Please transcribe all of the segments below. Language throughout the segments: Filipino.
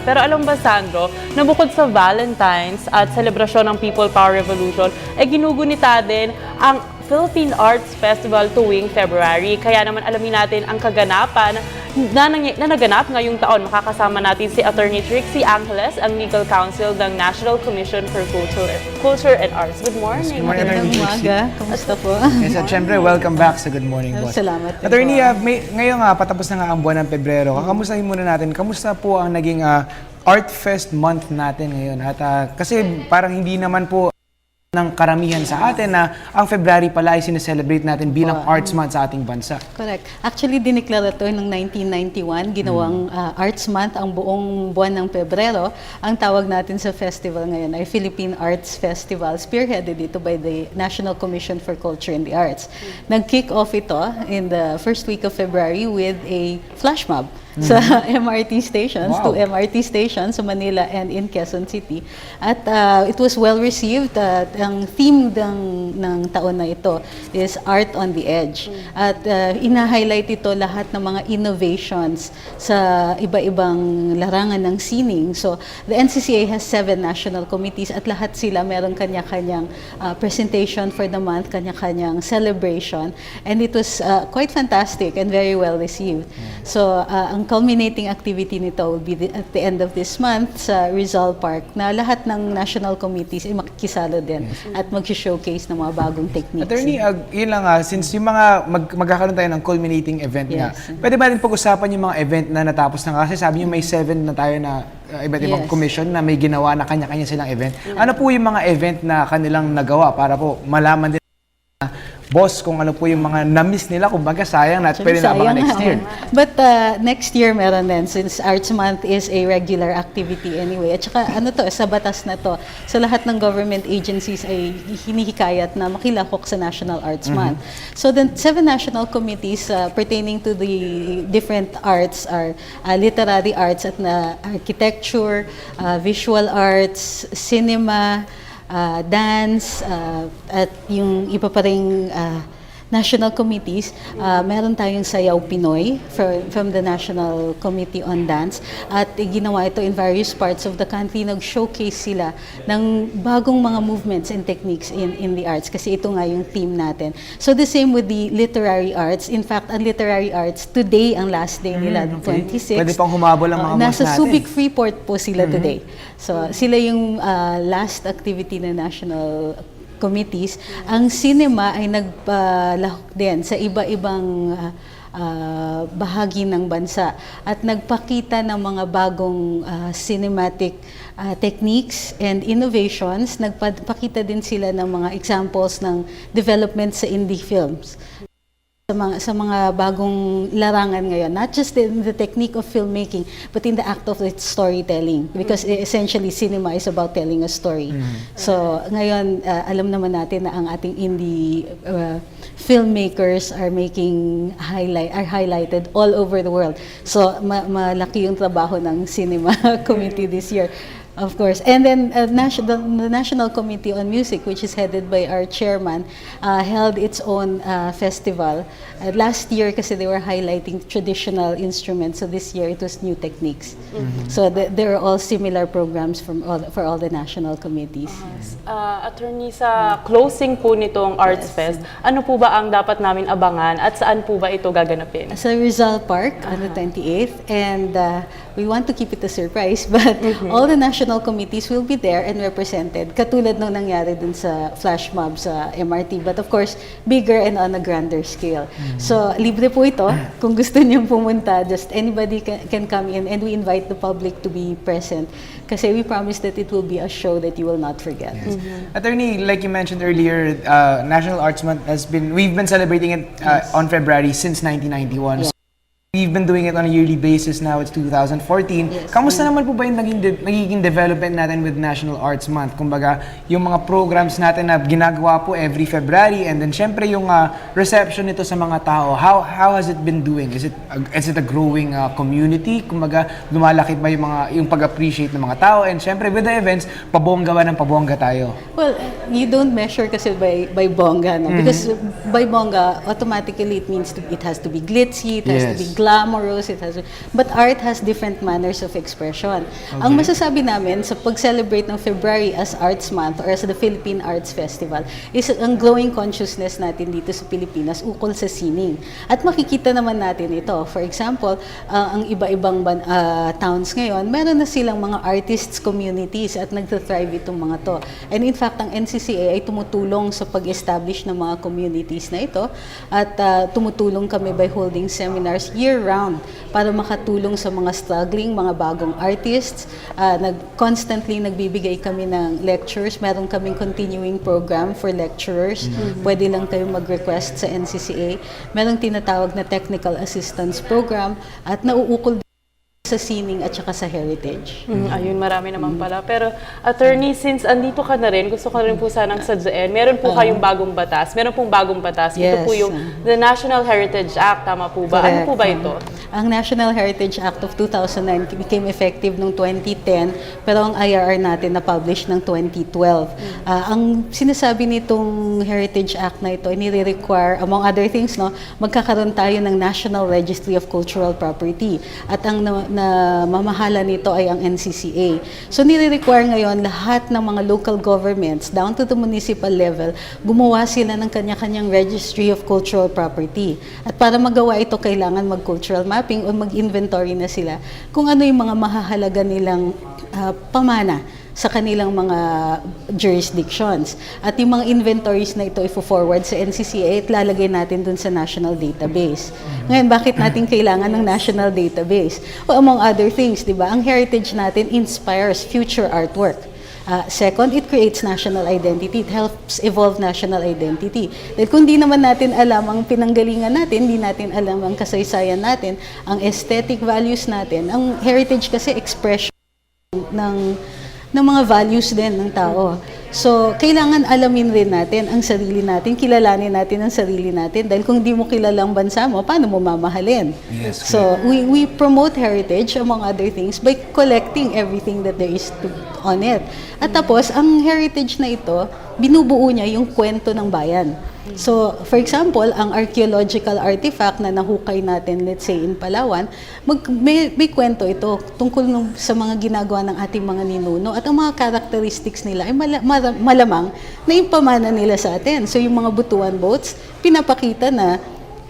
Pero alam ba, Sandro, na bukod sa Valentine's at selebrasyon ng People Power Revolution, ay ginugunita din ang Philippine Arts Festival tuwing February. Kaya naman alamin natin ang kaganapan na naganap ngayong taon. Makakasama natin si Attorney Trixie Angeles, ang Legal Counsel ng National Commission for Culture and Arts. Good morning. Good morning, Attorney Trixie. Kamusta po? Yes, at syempre, welcome back sa Good Morning, Boss. Salamat. Attorney, ngayon nga, patapos na nga ang buwan ng Pebrero. Kakamustahin muna natin, kamusta po ang naging Art Fest month natin ngayon? At kasi parang hindi naman po ng karamihan sa atin na ang February pala ay sineselebrate natin bilang Arts Month sa ating bansa. Correct. Actually, diniklara ito noong 1991, ginawang Arts Month ang buong buwan ng Pebrero. Ang tawag natin sa festival ngayon ay Philippine Arts Festival, spearheaded ito by the National Commission for Culture and the Arts. Nag-kick off ito in the first week of February with a flash mob sa MRT stations, Wow. 2 MRT stations sa Manila and in Quezon City. At it was well received. Ang theme ng taon na ito is Art on the Edge. At ina-highlight ito lahat ng mga innovations sa iba-ibang larangan ng sining. So, the NCCA has 7 national committees at lahat sila meron kanya-kanyang presentation for the month, kanya-kanyang celebration. And it was quite fantastic and very well received. So, ang culminating activity nito will be at the end of this month sa Rizal Park na lahat ng national committees ay makikisalo din at mag-showcase ng mga bagong techniques. Attorney, yun lang since yung mga magkakaroon tayo ng culminating event nga, pwede ba rin pag-usapan yung mga event na natapos na kasi sabi niyo may 7 na tayo na iba't ibang commission na may ginawa na kanya-kanya silang event. Ano po yung mga event na kanilang nagawa para po malaman din boss kung ano po yung mga na-miss nila, kumbaga sayang na at pwede na abangan next year. But next year meron din since Arts Month is a regular activity anyway. At saka ano to, sa batas na to, sa lahat ng government agencies ay hinihikayat na makilahok sa National Arts Month. So the 7 national committees pertaining to the different arts are literary arts at architecture, visual arts, cinema, dance, at yung iba pa ring national committees. Meron tayong Sayaw Pinoy from the National Committee on Dance. At ginawa ito in various parts of the country. Nag-showcase sila ng bagong mga movements and techniques in the arts. Kasi ito nga yung theme natin. So the same with the literary arts. In fact, ang literary arts, today ang last day nila, 26. Pwede pang humabol ang mga boss natin. Nasa Subic Freeport po sila today. So sila yung last activity ng national committees. Ang cinema ay nagpalahok din sa iba-ibang bahagi ng bansa at nagpakita ng mga bagong cinematic techniques and innovations. Nagpakita din sila ng mga examples ng development sa indie films. Sa mga bagong larangan ngayon, not just in the technique of filmmaking, but in the act of its storytelling. Because essentially, cinema is about telling a story. So, ngayon, alam naman natin na ang ating indie filmmakers are highlighted all over the world. So, malaki yung trabaho ng cinema committee this year. Of course. And then the National Committee on Music, which is headed by our chairman, held its own festival. Last year, kasi they were highlighting traditional instruments. So this year, it was new techniques. So there are all similar programs for all the national committees. Attorney, sa closing po nitong Arts Fest, ano po ba ang dapat namin abangan at saan po ba ito gaganapin? Sa Rizal Park on the 28th. And we want to keep it a surprise, but all the national committees will be there and represented, katulad nung nangyari dun sa flash mob sa MRT, but of course, bigger and on a grander scale. So, libre po ito. Kung gusto niyong pumunta, just anybody can come in, and we invite the public to be present. Kasi we promise that it will be a show that you will not forget. Yes. Attorney, like you mentioned earlier, National Arts Month we've been celebrating it on February since 1991. We've been doing it on a yearly basis now. It's 2014. Yes. Kamusta naman po ba yung nagiging development natin with National Arts Month? Kumbaga, yung mga programs natin na ginagawa po every February, and then syempre yung reception nito sa mga tao. How has it been doing? Is it a growing community? Kumbaga, lumalaki ba yung pag-appreciate ng mga tao? And syempre with the events, pabongga ba ng pabongga tayo? Well, you don't measure kasi by bongga, no? Because by bongga, automatically it means it has to be glitzy, it has to be glamorous, but art has different manners of expression. Ang masasabi namin sa pag-celebrate ng February as Arts Month or as the Philippine Arts Festival is ang growing consciousness natin dito sa Pilipinas ukol sa sining. At makikita naman natin ito. For example, ang iba-ibang towns ngayon, meron na silang mga artists communities at nagtathrive itong mga to. And in fact, ang NCCA ay tumutulong sa pag-establish ng mga communities na ito at tumutulong kami by holding seminars year-round para makatulong sa mga struggling, mga bagong artists. Constantly nagbibigay kami ng lectures. Meron kaming continuing program for lecturers. Pwede lang kayong mag-request sa NCCA. Merong tinatawag na technical assistance program at nauukol sa sining at saka sa heritage. Ayun, marami naman pala. Pero, attorney, since andito ka na rin, gusto ko rin po sanang sadyain, meron po kayong bagong batas. Meron pong bagong batas. Ito Yes. po yung the National Heritage Act. Tama po ba? Ano Correct. po ba ito? Ang National Heritage Act of 2009 became effective noong 2010, pero ang IRR natin na-publish ng 2012. Ang sinasabi nitong Heritage Act na ito, nire-require, among other things, magkakaroon tayo ng National Registry of Cultural Property. At ang na mamahala nito ay ang NCCA. So nire-require ngayon lahat ng mga local governments down to the municipal level, gumawa sila ng kanya-kanyang Registry of Cultural Property. At para magawa ito, kailangan mag-cultural mapping o mag-inventory na sila kung ano yung mga mahahalaga nilang pamana sa kanilang mga jurisdictions. At yung mga inventories na ito ifo-forward sa NCCA at lalagay natin dun sa national database. Ngayon, bakit natin kailangan ng national database? Well, among other things, di ba, ang heritage natin inspires future artwork. Second, it creates national identity. It helps evolve national identity. Dahil kung di naman natin alam ang pinanggalingan natin, di natin alam ang kasaysayan natin, ang aesthetic values natin, ang heritage kasi expression ng mga values din ng tao. So, kailangan alamin rin natin ang sarili natin, kilalanin natin ang sarili natin. Dahil kung di mo kilala ang bansa mo, paano mo mamahalin? Yes, So, we promote heritage, among other things, by collecting everything that there is on it. At tapos, ang heritage na ito, binubuo niya yung kwento ng bayan. So, for example, ang archaeological artifact na nahukay natin, let's say, in Palawan, may kwento ito tungkol sa mga ginagawa ng ating mga ninuno at ang mga characteristics nila ay malamang na yung pamana nila sa atin. So, yung mga butuan boats, pinapakita na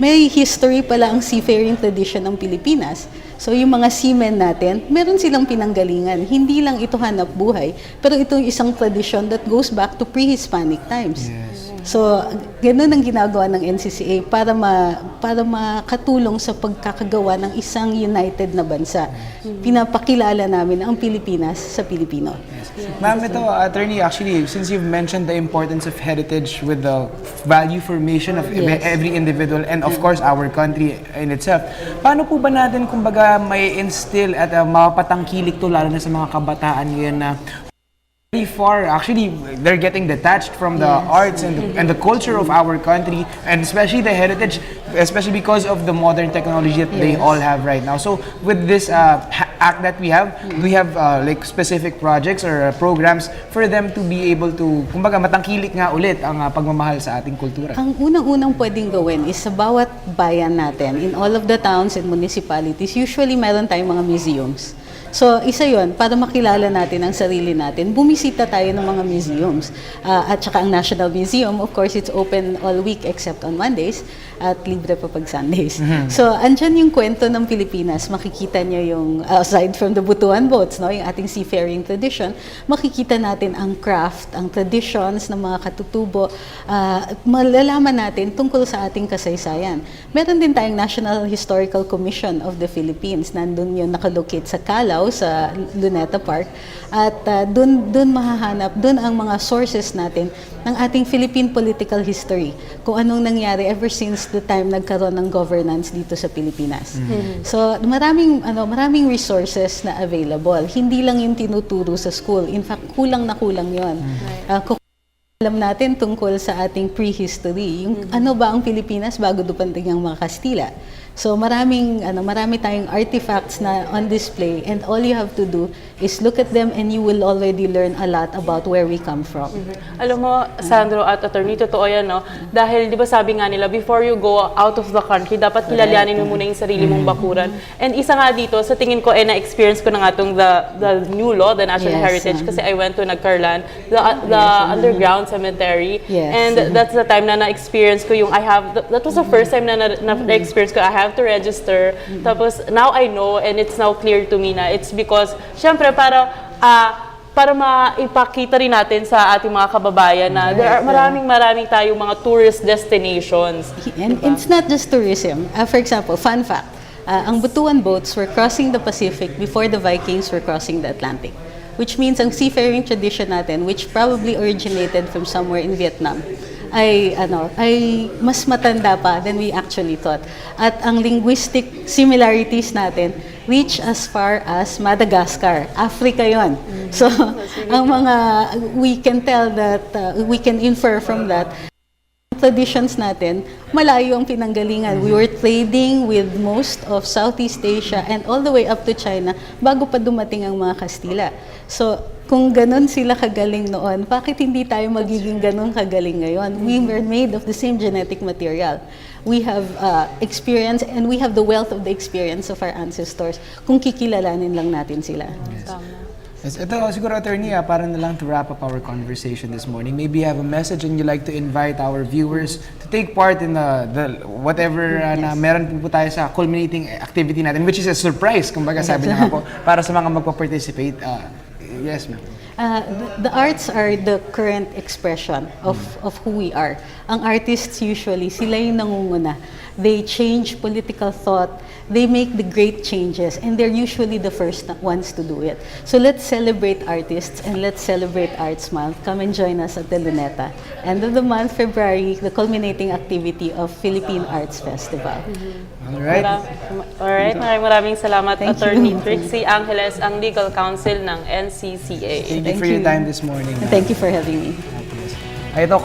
may history pala ang seafaring tradition ng Pilipinas. So, yung mga seamen natin, meron silang pinanggalingan. Hindi lang ito hanap buhay, pero ito yung isang tradition that goes back to pre-Hispanic times. Yes. So, ganun ang ginagawa ng NCCA para makatulong sa pagkakagawa ng isang united na bansa. Pinapakilala namin ang Pilipinas sa Pilipino. Ma'am, ito, attorney, actually, since you've mentioned the importance of heritage with the value formation of Yes. every individual and of course our country in itself, paano po ba natin, kumbaga, may instill at mapatangkilik to lalo na sa mga kabataan ngayon na very far, actually, they're getting detached from the arts and the culture of our country, and especially the heritage, especially because of the modern technology that they all have right now. So, with this act that we have like specific projects or programs for them to be able to, kumbaga, matangkilik nga ulit ang pagmamahal sa ating kultura. Ang unang-unang pwedeng gawin is sa bawat bayan natin, in all of the towns and municipalities, usually meron tayong mga museums. So, isa yon para makilala natin ang sarili natin. Bumisita tayo ng mga museums. At saka ang National Museum, of course, it's open all week except on Mondays at libre pa pag Sundays. So, andyan yung kwento ng Pilipinas. Makikita nyo yung, aside from the butuan boats, yung ating seafaring tradition, makikita natin ang craft, ang traditions ng mga katutubo. Malalaman natin tungkol sa ating kasaysayan. Meron din tayong National Historical Commission of the Philippines. Nandun yun nakalocate sa Calao, sa Luneta Park, at dun mahahanap, dun ang mga sources natin ng ating Philippine political history, kung anong nangyari ever since the time nagkaroon ng governance dito sa Pilipinas. So, maraming resources na available. Hindi lang yung tinuturo sa school. In fact, kulang na kulang yun. Kung alam natin tungkol sa ating prehistory, yung ano ba ang Pilipinas bago dumating ang mga Kastila. So marami tayong artifacts na on display, and all you have to do is look at them and you will already learn a lot about where we come from. Alam mo, Sandro at attorney, totoo yan, no? Dahil, di ba sabi nga nila, before you go out of the country, dapat kilalanin mo muna yung sarili mong bakuran. And isa nga dito, sa tingin ko, na-experience ko na nga itong the new law, the National Yes, Heritage, kasi I went to Nagcarlan, the underground cemetery. Yes. And that's the time na na-experience ko yung that was the first time na na-experience ko, I have to register. Tapos, now I know, and it's now clear to me na it's because, syempre, para maipakita rin natin sa ating mga kababayan na there are maraming tayong mga tourist destinations. And it's not just tourism. For example, fun fact, ang Butuan boats were crossing the Pacific before the Vikings were crossing the Atlantic. Which means ang seafaring tradition natin, which probably originated from somewhere in Vietnam, ay mas matanda pa than we actually thought. At ang linguistic similarities natin reach as far as Madagascar. Africa yon. So, we can tell that, we can infer from that, traditions natin, malayo ang pinanggalingan. We were trading with most of Southeast Asia and all the way up to China bago pa dumating ang mga Kastila. So, kung ganun sila kagaling noon, bakit hindi tayo magiging ganun kagaling ngayon? We were made of the same genetic material. We have experience and we have the wealth of the experience of our ancestors kung kikilalanin lang natin sila. Yes, ito siguro, attorney, para na lang to wrap up our conversation this morning. Maybe you have a message and you'd like to invite our viewers to take part in the whatever na meron po tayo sa culminating activity natin, which is a surprise, kumbaga sabi na nga po, para sa mga magpa-participate. Yes, ma'am. The arts are the current expression of who we are. Ang artists usually, sila yung nangunguna. They change political thought, they make the great changes, and they're usually the first ones to do it. So let's celebrate artists and let's celebrate Arts Month. Come and join us at the Luneta. End of the month, February, the culminating activity of Philippine Arts Festival. Alright. Maraming salamat, Thank Attorney you. Trixie Angeles, ang Legal Counsel ng NCCA. Thank you for your time this morning. Thank you for having me. Ito,